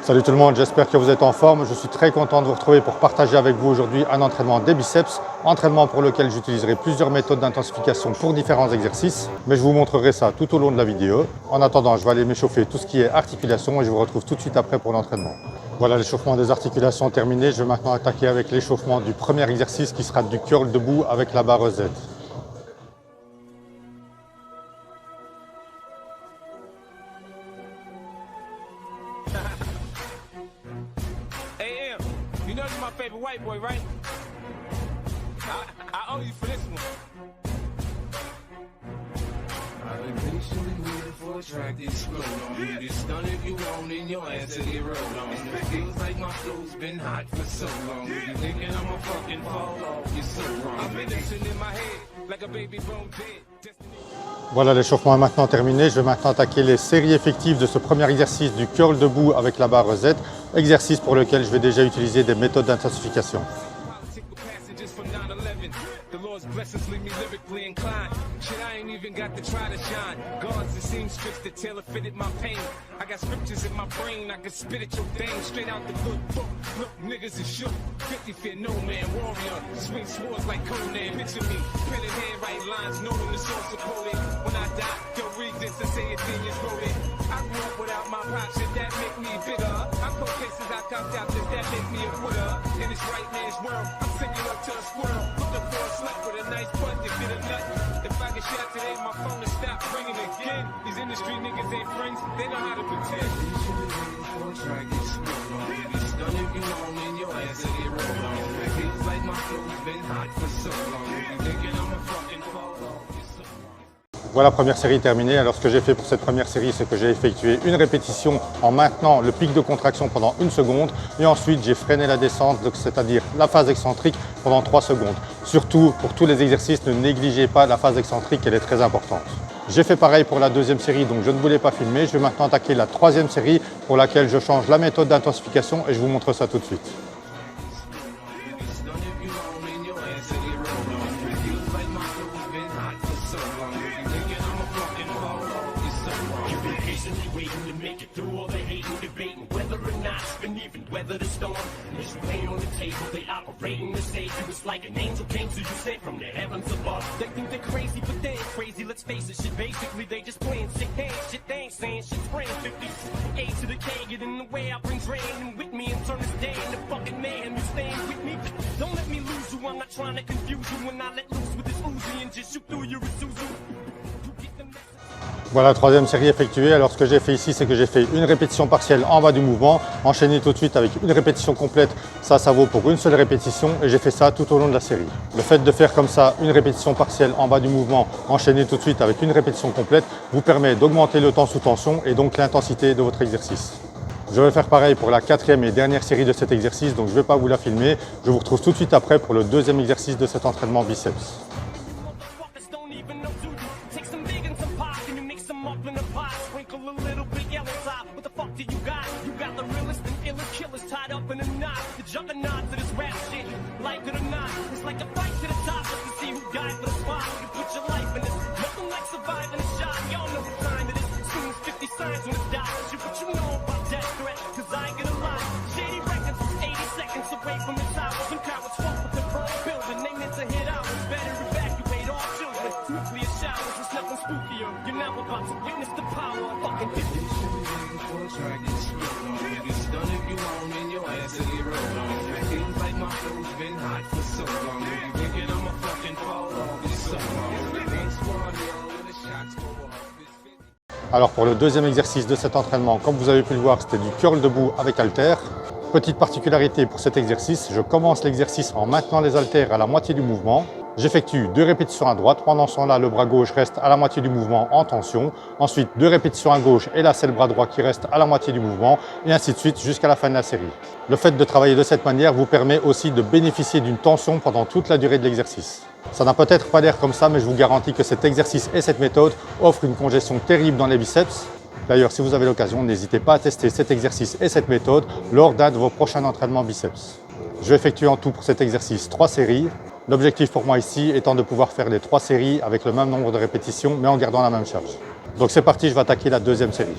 Salut tout le monde, j'espère que vous êtes en forme. Je suis très content de vous retrouver pour partager avec vous aujourd'hui un entraînement des biceps, entraînement pour lequel j'utiliserai plusieurs méthodes d'intensification pour différents exercices, mais je vous montrerai ça tout au long de la vidéo. En attendant, je vais aller m'échauffer tout ce qui est articulation et je vous retrouve tout de suite après pour l'entraînement. Voilà, l'échauffement des articulations terminé. Je vais maintenant attaquer avec l'échauffement du premier exercice qui sera du curl debout avec la barre Z. You know you're my favorite white boy, right? I owe you for this one. I've been patiently waiting for a track to explode on you. Get stunned if you want in your ass to get rolled on. It feels like my flow's been hot for so long. You thinking I'ma fucking fall off, you're so wrong. I've been dancing in my head like a baby bone dead. Voilà, l'échauffement est maintenant terminé. Je vais maintenant attaquer les séries effectives de ce premier exercice du curl debout avec la barre Z, exercice pour lequel je vais déjà utiliser des méthodes d'intensification. Blessings leave me lyrically inclined. Shit, I ain't even got to try to shine. Guards and seamstress that tailor fitted my pain. I got scriptures in my brain, I can spit at your thing straight out the good book. Look, niggas is shook. 50 fear no man, warrior. Swing swords like Conan. Picture me, pen in hand, write lines, knowing the source of quoted. When I die, yo, read this and say it, genius wrote it. I grew up without my pops, shit that make me bigger. I caught cases I copped out, does that make me a quitter? In this right man's world, I'm singing up to a squirrel. Looking for a slut with a nice butt to get a nut. If I get shot today, my phone will stop ringing again. These industry niggas ain't friends, they know how to pretend. Stunned if you want in your ass to get rolled on. It feels like my flow's been hot for so long. You thinking I'ma fucking fall off? Voilà, première série terminée. Alors ce que j'ai fait pour cette première série, c'est que j'ai effectué une répétition en maintenant le pic de contraction pendant 1 seconde et ensuite j'ai freiné la descente, c'est-à-dire la phase excentrique pendant 3 secondes. Surtout pour tous les exercices, ne négligez pas la phase excentrique, elle est très importante. J'ai fait pareil pour la deuxième série, donc je ne voulais pas filmer. Je vais maintenant attaquer la troisième série pour laquelle je change la méthode d'intensification et je vous montre ça tout de suite. Weather the storm, there's rain on the table, they operating the stage. It's like an angel came to you, sent from the heavens above. They think they're crazy, but they ain't crazy, let's face it, shit basically they just playing sick hands. Shit they ain't saying, shit's spraying 50 A to the K, get in the way, I bring rain and with me and turn this day into fucking mayhem. You staying with me? Don't let me lose you, I'm not trying to confuse you. When I let loose with this Uzi and just shoot through your Isuzu. Voilà, troisième série effectuée. Alors ce que j'ai fait ici, c'est que j'ai fait une répétition partielle en bas du mouvement, enchaîné tout de suite avec une répétition complète. Ça vaut pour une seule répétition et j'ai fait ça tout au long de la série. Le fait de faire comme ça une répétition partielle en bas du mouvement, enchaîné tout de suite avec une répétition complète, vous permet d'augmenter le temps sous tension et donc l'intensité de votre exercice. Je vais faire pareil pour la quatrième et dernière série de cet exercice, donc je ne vais pas vous la filmer. Je vous retrouve tout de suite après pour le deuxième exercice de cet entraînement biceps. Alors pour le deuxième exercice de cet entraînement, comme vous avez pu le voir, c'était du curl debout avec haltères. Petite particularité pour cet exercice, je commence l'exercice en maintenant les haltères à la moitié du mouvement. J'effectue 2 répétitions à droite. Pendant ce temps-là, le bras gauche reste à la moitié du mouvement en tension. Ensuite, 2 répétitions à gauche et là, c'est le bras droit qui reste à la moitié du mouvement et ainsi de suite jusqu'à la fin de la série. Le fait de travailler de cette manière vous permet aussi de bénéficier d'une tension pendant toute la durée de l'exercice. Ça n'a peut-être pas l'air comme ça, mais je vous garantis que cet exercice et cette méthode offrent une congestion terrible dans les biceps. D'ailleurs, si vous avez l'occasion, n'hésitez pas à tester cet exercice et cette méthode lors d'un de vos prochains entraînements biceps. Je vais effectuer en tout pour cet exercice 3 séries. L'objectif pour moi ici étant de pouvoir faire les 3 séries avec le même nombre de répétitions, mais en gardant la même charge. Donc c'est parti, je vais attaquer la deuxième série.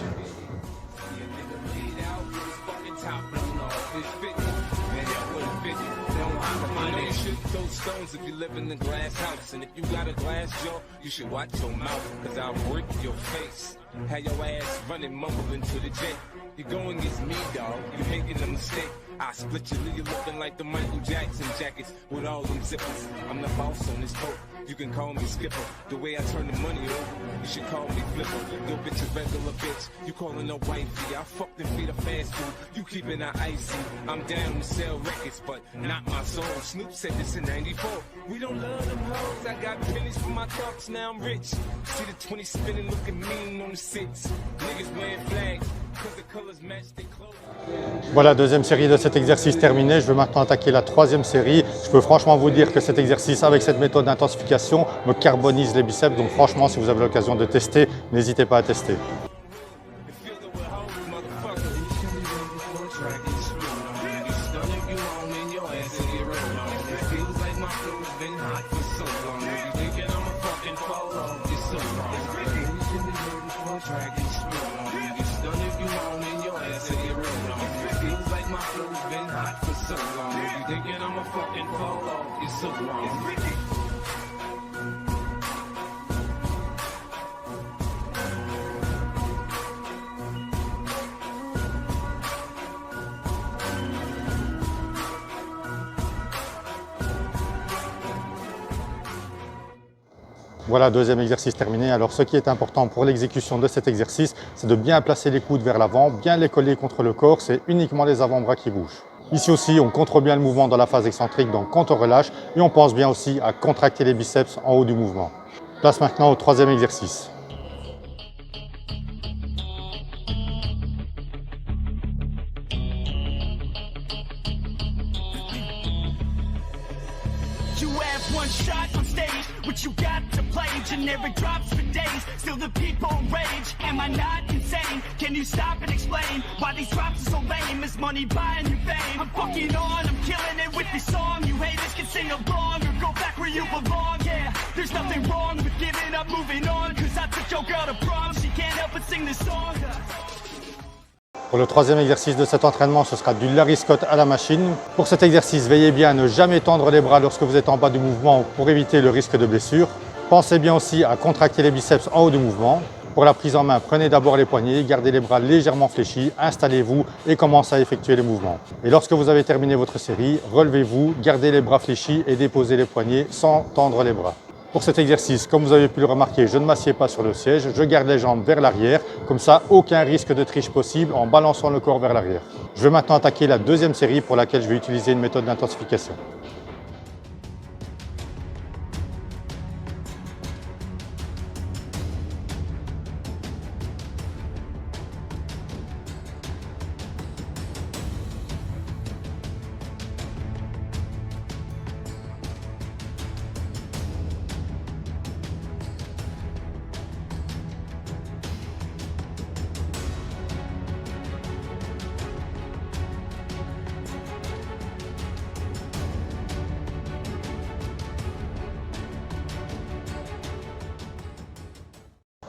those stones if you live in a glass house. And if you got a glass jaw, you should watch your mouth, cause I'll break your face. Have your ass running, mumbling to the jet. You going against me, dog, you making a mistake. I split you, leave you looking like the Michael Jackson jackets with all them zippers. I'm the boss on this boat. You can call me Skipper. The way I turn the money over, you should call me Flipper. Your bitch a regular bitch. You calling her wifey. I fucked and feed her fast food. You keeping her icy. I'm down to sell records, but not my soul. Snoop said this in '94. We don't love them hoes. I got pennies for my thoughts, now I'm rich. See the 20 spinning, looking mean on the six. Niggas wearing flags, cause the colors match their clothes. Voilà, deuxième série de cet exercice terminée. Je vais maintenant attaquer la troisième série. Je peux franchement vous dire que cet exercice avec cette méthode d'intensification me carbonise les biceps. Donc franchement, si vous avez l'occasion de tester, n'hésitez pas à tester. Voilà, deuxième exercice terminé. Alors ce qui est important pour l'exécution de cet exercice, c'est de bien placer les coudes vers l'avant, bien les coller contre le corps, c'est uniquement les avant-bras qui bougent. Ici aussi, on contrôle bien le mouvement dans la phase excentrique, donc quand on relâche, et on pense bien aussi à contracter les biceps en haut du mouvement. Place maintenant au troisième exercice. One shot on stage, what you got to play, generic drops for days, still the people rage, am I not insane, can you stop and explain, why these drops are so lame, is money buying you fame, I'm fucking on, I'm killing it with this song, you haters can sing along, or go back where you belong, yeah, there's nothing wrong with giving up, moving on, cause I took your girl to prom, she can't help but sing this song. Pour le troisième exercice de cet entraînement, ce sera du Larry Scott à la machine. Pour cet exercice, veillez bien à ne jamais tendre les bras lorsque vous êtes en bas du mouvement pour éviter le risque de blessure. Pensez bien aussi à contracter les biceps en haut du mouvement. Pour la prise en main, prenez d'abord les poignets, gardez les bras légèrement fléchis, installez-vous et commencez à effectuer les mouvements. Et lorsque vous avez terminé votre série, relevez-vous, gardez les bras fléchis et déposez les poignets sans tendre les bras. Pour cet exercice, comme vous avez pu le remarquer, je ne m'assieds pas sur le siège, je garde les jambes vers l'arrière, comme ça aucun risque de triche possible en balançant le corps vers l'arrière. Je vais maintenant attaquer la deuxième série pour laquelle je vais utiliser une méthode d'intensification.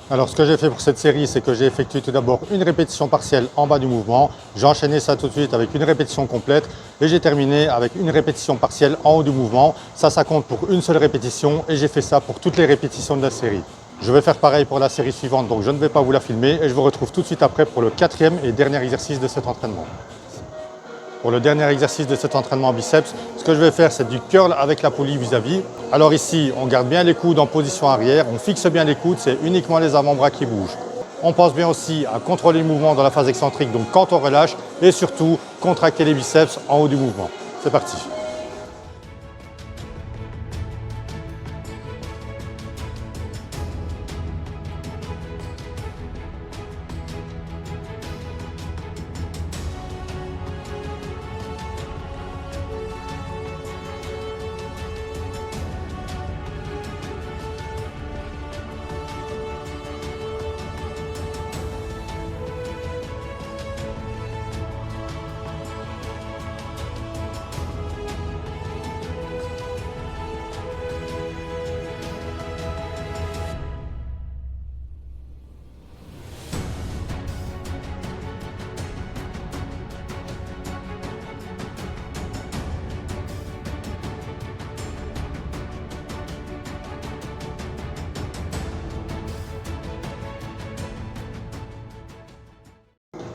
Alors ce que j'ai fait pour cette série, c'est que j'ai effectué tout d'abord une répétition partielle en bas du mouvement. J'ai enchaîné ça tout de suite avec une répétition complète et j'ai terminé avec une répétition partielle en haut du mouvement. Ça compte pour une seule répétition et j'ai fait ça pour toutes les répétitions de la série. Je vais faire pareil pour la série suivante, donc je ne vais pas vous la filmer et je vous retrouve tout de suite après pour le quatrième et dernier exercice de cet entraînement. Pour le dernier exercice de cet entraînement biceps, ce que je vais faire, c'est du curl avec la poulie vis-à-vis. Alors ici, on garde bien les coudes en position arrière, on fixe bien les coudes, c'est uniquement les avant-bras qui bougent. On pense bien aussi à contrôler le mouvement dans la phase excentrique, donc quand on relâche, et surtout contracter les biceps en haut du mouvement. C'est parti.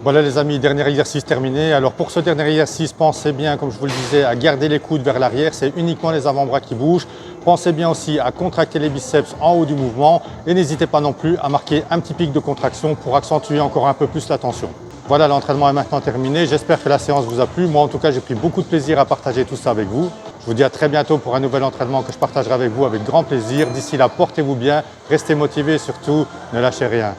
Voilà les amis, dernier exercice terminé. Alors pour ce dernier exercice, pensez bien, comme je vous le disais, à garder les coudes vers l'arrière. C'est uniquement les avant-bras qui bougent. Pensez bien aussi à contracter les biceps en haut du mouvement. Et n'hésitez pas non plus à marquer un petit pic de contraction pour accentuer encore un peu plus la tension. Voilà, l'entraînement est maintenant terminé. J'espère que la séance vous a plu. Moi en tout cas, j'ai pris beaucoup de plaisir à partager tout ça avec vous. Je vous dis à très bientôt pour un nouvel entraînement que je partagerai avec vous avec grand plaisir. D'ici là, portez-vous bien, restez motivés et surtout, ne lâchez rien.